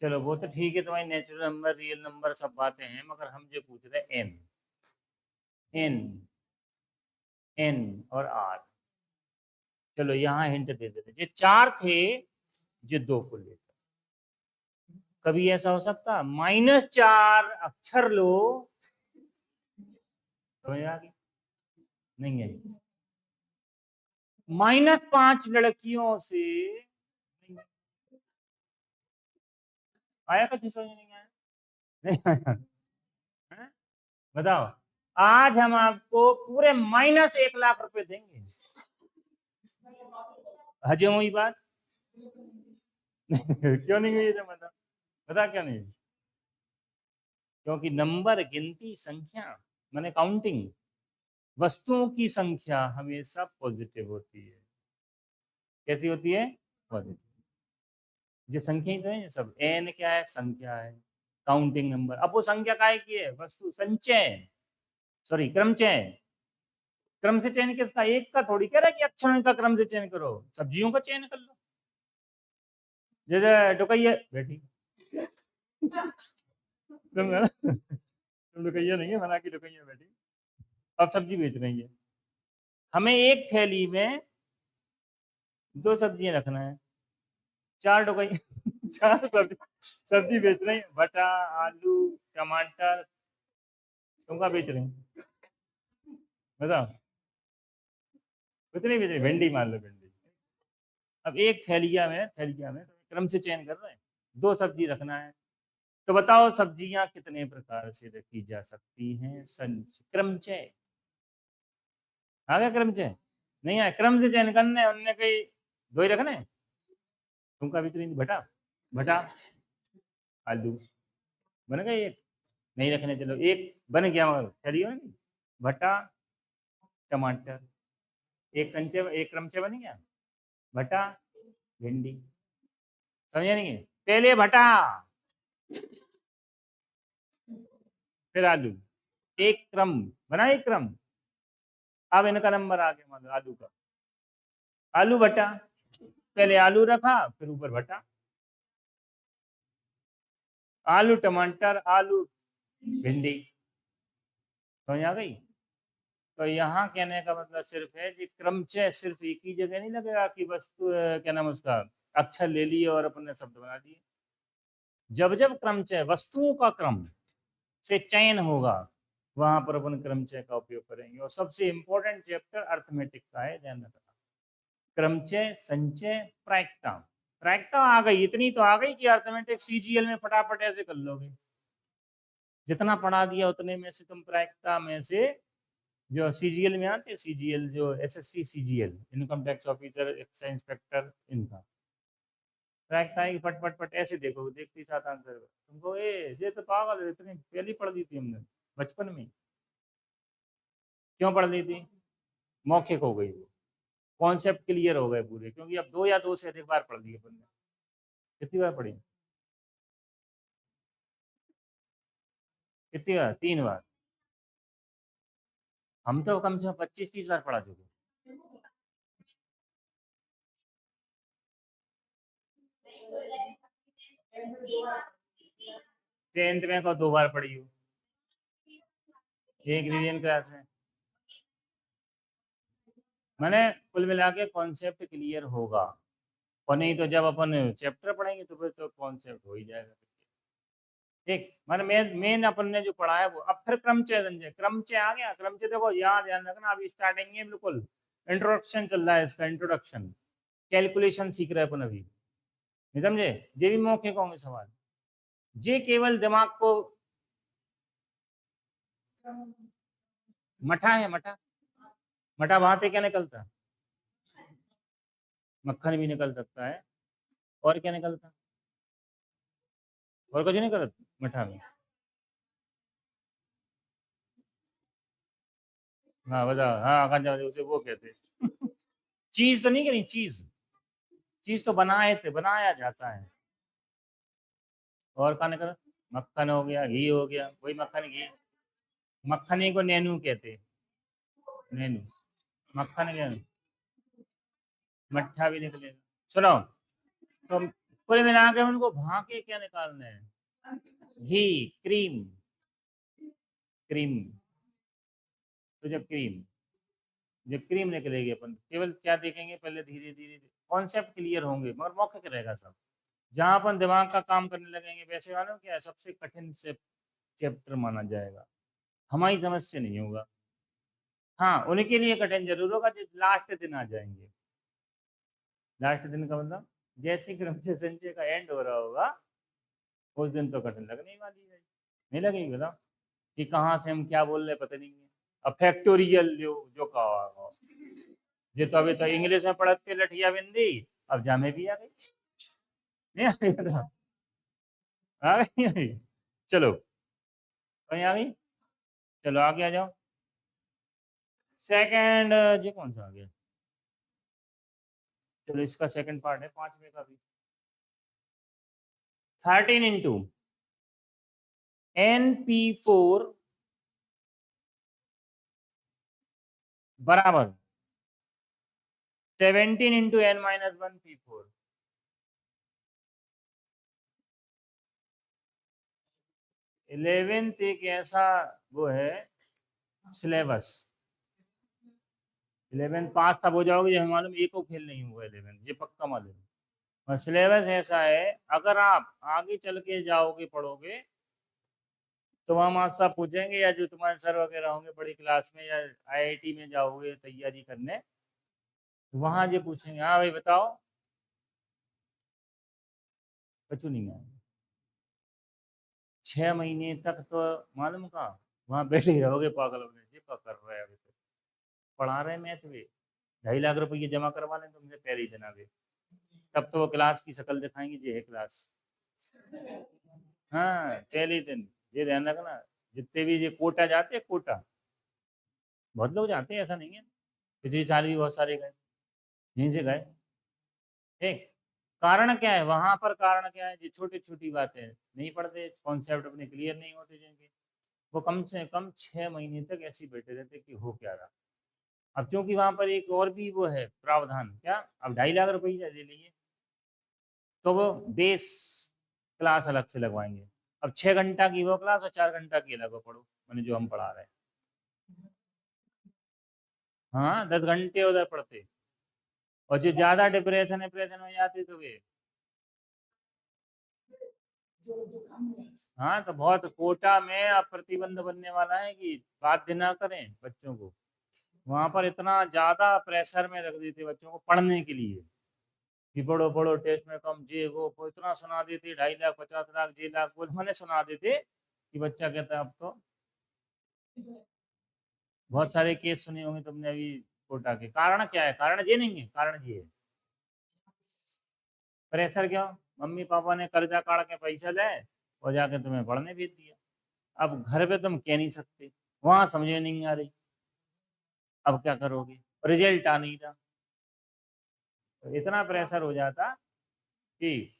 चलो वो तो ठीक है, तुम्हारी नेचुरल नंबर, रियल नंबर सब बातें हैं, मगर हम जो पूछ रहे हैं एन। एन, एन और आर। चलो यहाँ हिंट दे देते, जो 4 थे, जो 2 को लेकर। कभी ऐसा हो सकता -4 अक्षर लो? समझ आ गई? नहीं है। -5 लड़कियों से नहीं आया, कभी समझ नहीं आया? नहीं आया। हैं? बताओ। आज हम आपको पूरे -1 लाख रुपए देंगे। हजम हुई बात? क्यों नहीं हुई? तो बता, बता क्यों नहीं हुई? क्योंकि नंबर, गिनती, संख्या, माने काउंटिंग, वस्तुओं की संख्या हमेशा पॉजिटिव होती है। कैसी होती है? पॉजिटिव। ये संख्या ही तो है ये सब। एन क्या है? संख्या है, काउंटिंग नंबर। अब वो संख्या काय की है? वस्तु संचय, सॉरी क्रमचय। क्रम से चयन किसका? एक का थोड़ी कह रहा है कि अक्षरों का क्रम से चयन करो, सब्जियों का चयन कर लो। जैसे डुकैया बेटी, तुम डुकैया नहीं है, बना की डुकैया बेटी। अब सब्जी बेच रही है, हमें एक थैली में 2 सब्जियां रखना है। 4 डुकैया 4 सब्जी, सब्जी बेच रही है, भटा, आलू, टमाटर। तुम क्या बेच रही हैं? बताओ। कितनी बेच रही? भिंडी मान लो, भिंडी। अब एक थैलिया में तो क्रम से चयन कर रहे हैं, 2 सब्जी रखना है। तो बताओ सब्जियां कितने प्रकार से रखी जा सकती हैं? संच क्रमचय। आ गया क्रमचय? नहीं आया? क्रम से चयन करना है, उनने कही 2 ही रखने। तुमका भी भटा, भटा, आलू, बन गए एक। नहीं रखने, चलो एक बन गया, मगर चलिए नहीं। भटा, टमाटर, एक संचय, एक क्रमचय बन गया। भटा, भिंडी। समझे नहीं? पहले भटा, फिर आलू, एक क्रम बना, एक क्रम। अब इनका नंबर आ गया, मतलब आलू का। आलू भटा, पहले आलू रखा, फिर ऊपर भटा। आलू टमाटर, आलू भिंडी। समझ आ गई? तो यहाँ कहने का मतलब सिर्फ है कि क्रमचय सिर्फ एक ही जगह नहीं लगेगा कि वस्तु क्या नाम है उसका, अक्षर ले लिए और अपने शब्द बना दिए। जब जब क्रमचय, वस्तुओं का क्रम से चयन होगा, वहां पर अपन क्रमचय का उपयोग करेंगे। और सबसे इंपॉर्टेंट चैप्टर अर्थमेटिक का है, ध्यान रखना। क्रमचय, संचय, प्रायिकता। प्रायिकता आ गई, इतनी तो आ गई कि अर्थमेटिक सीजीएल में फटाफट ऐसे कर लोगे। जितना पढ़ा दिया उतने में से तुम प्रायिकता में से, जो सीजीएल में आते, सीजीएल जो SSC CGL, income tax officer, excise inspector, इनका प्रायिकता है कि फट फट फट ऐसे देखो, देखते ही साथ आंसर। तुमको ये तो पागल है, इतनी पहले पढ़ दी थी हमने बचपन में। क्यों पढ़ ली थी? मौखिक हो गई वो, कॉन्सेप्ट क्लियर हो गए पूरे, क्योंकि अब 2 या 2 से अधिक बार पढ़ लिए अपन ने। कितनी बार पढ़ी? कितनी बार? 3 बार। हम तो कम से कम 25-30 बार पढ़ा चुके। 10th में को 2 बार पढ़ी हो, एक रिवीजन क्लास में। मैंने कुल मिला के कॉन्सेप्ट क्लियर होगा, और नहीं तो जब अपन चैप्टर पढ़ेंगे तो फिर तो कॉन्सेप्ट हो ही जाएगा। ठीक, मैंने मेन अपन ने जो पढ़ा है वो। अब फिर क्रमचय संजय, क्रमचय आ गया। क्रमचय देखो यहाँ ध्यान रखना, अभी स्टार्टिंग है बिल्कुल, इंट्रोडक्शन चल रहा है इसका, इंट्रोडक्शन। कैलकुलेशन सीख रहे हैं अपन अभी, नहीं समझे? ये भी मौखिक होंगे सवाल, ये केवल दिमाग को। मठा है, मठा, मठा भाते क्या निकलता है? मक्खन भी निकल सकता है, और क्या निकलता है? और कुछ नहीं निकल मठा में? हाँ बताओ, हाँ खंजा उसे वो कहते हैं। चीज तो नहीं करी, चीज, चीज तो बनाए थे, बनाया जाता है। और का निकल, मक्खन हो गया, घी हो गया, वही मक्खन घी। मक्खनी को नैनू कहते हैं, नैनू, मक्खन नैनू, मट्ठा भी निकलेगा। सुनो, तो कुल मिला के उनको भाके क्या निकालना है? घी, क्रीम, क्रीम, तो जब क्रीम, जब क्रीम निकलेगी अपन केवल क्या देखेंगे, पहले धीरे धीरे कॉन्सेप्ट क्लियर होंगे, मगर मौखिक रहेगा सब। जहां अपन दिमाग का काम करने लगेंगे, वैसे वालों क्या है, सबसे कठिन से चैप्टर माना जाएगा, हमारी समझ से नहीं होगा। हाँ, उनके लिए कठिन जरूर होगा जो लास्ट दिन आ जाएंगे। लास्ट दिन का मतलब जैसे क्रमशः संचय का एंड हो रहा होगा, उस दिन तो कठिन लगने ही वाली है। नहीं लगेगी? बताओ कि कहाँ से हम क्या बोल रहे पता नहीं है। अब फैक्टोरियल जो कहा होगा, ये तो अभी तो इंग्लिश में पढ़ते लठिया बिंदी, अब जामे भी आ गई। नहीं आ गई? बताओ, आ गई, आ गई? चलो, कहीं आ गई? चलो आगे आ जाओ। सेकंड, ये कौन सा आ गया? चलो इसका सेकंड पार्ट है, 5वें का भी। 13 इंटू NP4 बराबर 17 इंटू N-1 P4। 11th एक ऐसा वो है सिलेबस, 11th पास तब हो जाओगे जब मालूम एक को फेल नहीं हुआ 11th, ये पक्का मालूम। और सिलेबस ऐसा है, अगर आप आगे चल के जाओगे पढ़ोगे, तो वहाँ मास्टर साहब पूछेंगे, या जो तुम्हारे सर वगैरह होंगे बड़ी क्लास में, या IIT में जाओगे तैयारी करने, तो वहाँ ये पूछेंगे, हाँ भाई बताओ, कुछ नहीं है। 6 महीने तक तो मालूम कहाँ, वहाँ बैठे ही रहोगे पागल होने, ये क्या कर रहे हैं अभी तो, पढ़ा रहे हैं मैथ भी, 2.5 लाख रुपये जमा करवा लें तुमसे पहले ही जना भी, तब तो वो क्लास की शक्ल दिखाएंगे, ये है क्लास। हाँ, पहले ही दिन, ये ध्यान रखना। जितने भी ये कोटा जाते हैं, कोटा बहुत लोग जाते हैं, ऐसा नहीं है, पिछले साल भी बहुत सारे गए, यहीं से गए। ठीक, कारण क्या है वहां पर, कारण क्या है, ये छोटी छोटी बातें नहीं पढ़ते, कॉन्सेप्ट अपने क्लियर नहीं होते जिनके, वो कम से कम 6 महीने तक ऐसे ही बैठे रहते कि हो क्या रहा। अब क्योंकि वहां पर एक और भी वो है प्रावधान, क्या, अब 2.5 लाख रुपये ले लीजिए, तो वो बेस क्लास अलग से लगवाएंगे। अब 6 घंटा की वो क्लास और 4 घंटा की अलग वो पढ़ो, मैंने जो हम पढ़ा रहे हैं। हाँ, 10 घंटे उधर पढ़ते, और जो ज्यादा डिप्रेशन डिप्रेशन हो जाते तो वे, हाँ तो बहुत कोटा में अब प्रतिबंध बनने वाला है कि बाध्य ना करें बच्चों को, वहां पर इतना ज्यादा प्रेशर में रख देते बच्चों को पढ़ने के लिए कि पढ़ो पढ़ो, टेस्ट में कम, जे वो इतना सुना देते, 2.5 लाख 50 लाख जे लाख वो मैंने सुना देते कि बच्चा कहता है अब तो। बहुत सारे केस सुने होंगे तुमने अभी कोटा के। कारण क्या है? कारण ये नहीं है, कारण ये है प्रेशर। क्यों? मम्मी पापा ने कर्जा काढ़ के पैसा ले और जाके तुम्हें पढ़ने भेज दिया, अब घर पे तुम कह नहीं सकते, वहां समझ में नहीं आ रही, अब क्या करोगे, रिजल्ट आ नहीं रहा, तो इतना प्रेशर हो जाता कि,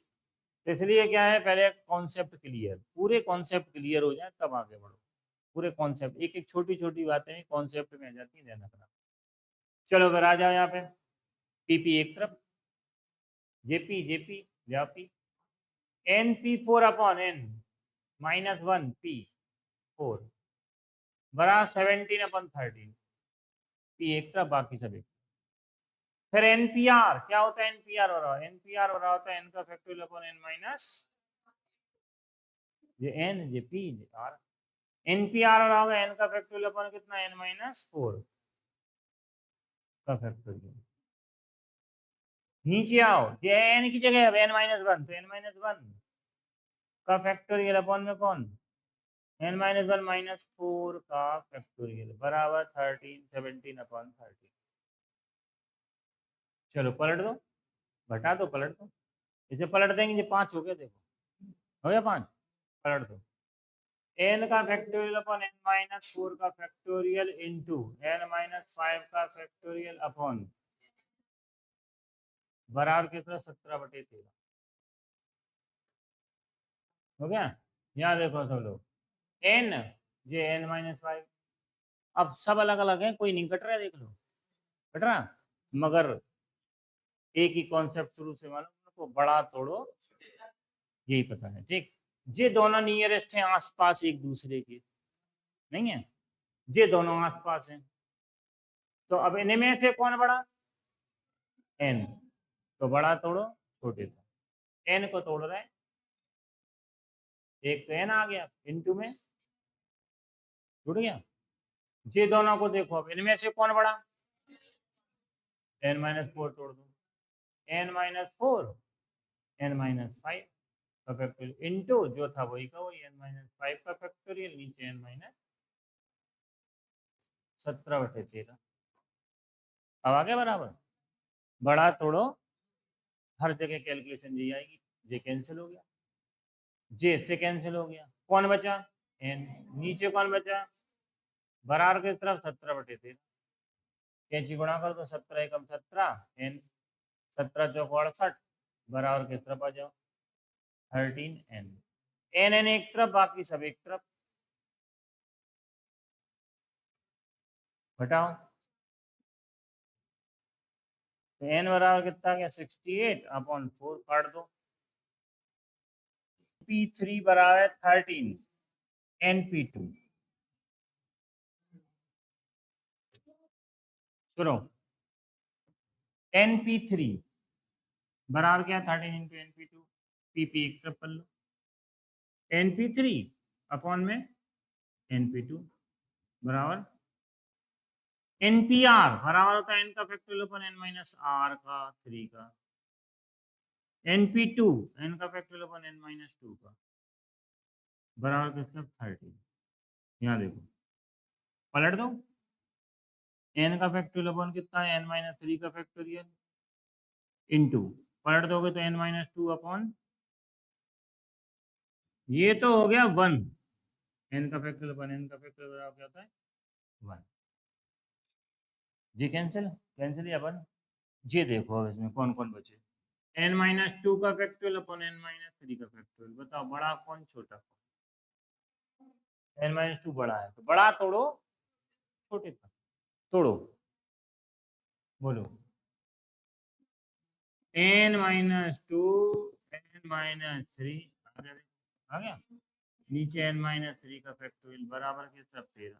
तो इसलिए क्या है, पहले कॉन्सेप्ट क्लियर, पूरे कॉन्सेप्ट क्लियर हो जाए तब आगे बढ़ो। पूरे कॉन्सेप्ट, एक एक छोटी छोटी बातें कॉन्सेप्ट में आ जाती है, ध्यान रखना। चलो फिर आ जाओ यहाँ पे, PP एक तरफ, जेपी जेपी व्यापी, NP4/N-1 P4 बरा 17/13, P एक तरफ बाकी सब एक। फिर एनपीआर क्या होता है, एनपीआर हो रहा है, एनपीआर हो रहा होता है एन का फैक्टोरियल अपॉन एन माइनस ये एन ये पी ये आर, एनपीआर हो रहा होगा एन का फैक्टोरियल अपॉन कितना एन माइनस 4 का फैक्टोरियल। नीचे आओ, ये एन की जगह है एन माइनस 1, तो एन माइनस 1 का फैक्टोरियल अपॉन में कौन एन माइनस 1 माइनस 4 का फैक्टोरियल बराबर 13 17 अपॉन 13। चलो पलट दो, घटा दो, पलट दो, इसे पलट देंगे, ये 5 हो गया, देखो हो गया 5, पलट दो, एन का फैक्टोरियल अपॉन एन माइनस 4 का फैक्टोरियल इनटू एन माइनस 5 का फैक्टोरियल अपॉन बराबर कितना 17/13 हो गया। यहाँ देखो सब लोग, एन ये एन माइनस 5, अब सब अलग अलग है, कोई नहीं कट रहा है, देख लो कट रहा, मगर एक ही कॉन्सेप्ट शुरू से मालूम को बड़ा तोड़ो यही पता है, ठीक। ये दोनों नियरेस्ट हैं आसपास एक दूसरे के, नहीं है, ये दोनों आसपास हैं, तो अब इनमें से कौन बड़ा एन, तो बड़ा तोड़ो छोटे को, एन को तोड़ रहे हैं, एक तो एन आ गया इनटू में जुड़ गया, ये दोनों को देखो, अब इनमें से कौन बड़ा एन माइनस 4 तोड़ दो, एन माइनस 4 एन माइनस 5 का फैक्टोरियल इनटू जो था वही का वही एन माइनस 5 का फैक्टोरियल नीचे एन माइनस 17/13। अब आ गया बराबर, बड़ा तोड़ो हर जगह कैलकुलेशन दी आएगी, ये कैंसिल हो गया, जे से कैंसिल हो गया, कौन बचा एन, नीचे कौन बचा बराबर की तरफ 17/13, कैंची गुणा कर दो, 17 एकम 17 एन, 17 चौक 68 बराबर की तरफ आ जाओ 13 एन, एन एन एक तरफ बाकी सब एक तरफ, घटाओ, तो एन बराबर कितना गया 68 अपॉन 4 काट दो, P3 बराबर 13 NP2, सुनो NP3 बराबर क्या 13 इंटू NP2, PP एक तरफ कर लो, NP3 अपॉन में NP2 बराबर NPR बराबर होता है n का factorial upon n minus r का 3 का, NP2 n का फैक्टोरियल अपॉन n माइनस 2 का बराबर कितना 30। यहाँ देखो पलट दो, n का फैक्टोरियल अपॉन कितना है n माइनस 3 का फैक्टोरियल इनटू पलट दोगे तो n माइनस 2 अपॉन ये तो हो गया 1, n का फैक्टोरियल अपॉन n का फैक्टोरियल बराबर क्या होता है 1, जी कैंसिल कैंसिल या 1, ये देखो अब इसमें कौन कौन बचे, n माइनस 2 का फैक्टोरियल अपॉन n माइनस 3 का फैक्टोरियल, बताओ बड़ा कौन छोटा कौन, n माइनस 2 बड़ा है, तो बड़ा तोड़ो छोटे का तोड़ो, बोलो n माइनस 2 n माइनस 3 आ गया, नीचे n माइनस 3 का फैक्टोरियल बराबर के सब 13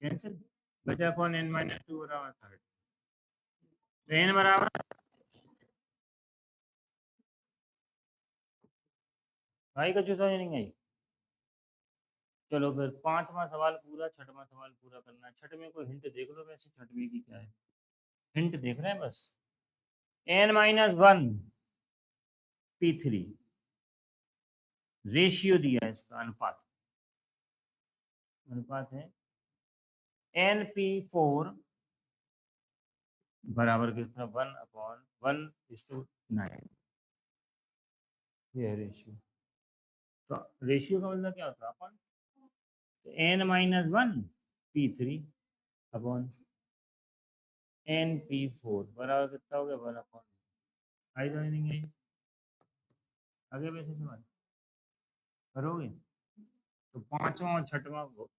कैंसिल, बचा कौन n माइनस 2 बराबर 30, तो n बराबर भाई का जो समझ नहीं आई। चलो फिर पांचवा सवाल पूरा, छठवां सवाल पूरा करना है, छठ में कोई हिंट देख लो, वैसे छठवीं की क्या है हिंट देख रहे हैं बस, n माइनस 1 P3 रेशियो दिया है इसका, अनुपात अनुपात है NP4 बराबर कितना 1/1:9, ये है रेशियो, तो रेशियो का मतलब क्या होता है अपन, तो n minus 1 P3 upon NP4 बराबर कितना हो गया 1/, आई तो नहीं आई, आगे वैसे सवाल करोगे, तो पांचवा और छठवां होमवर्क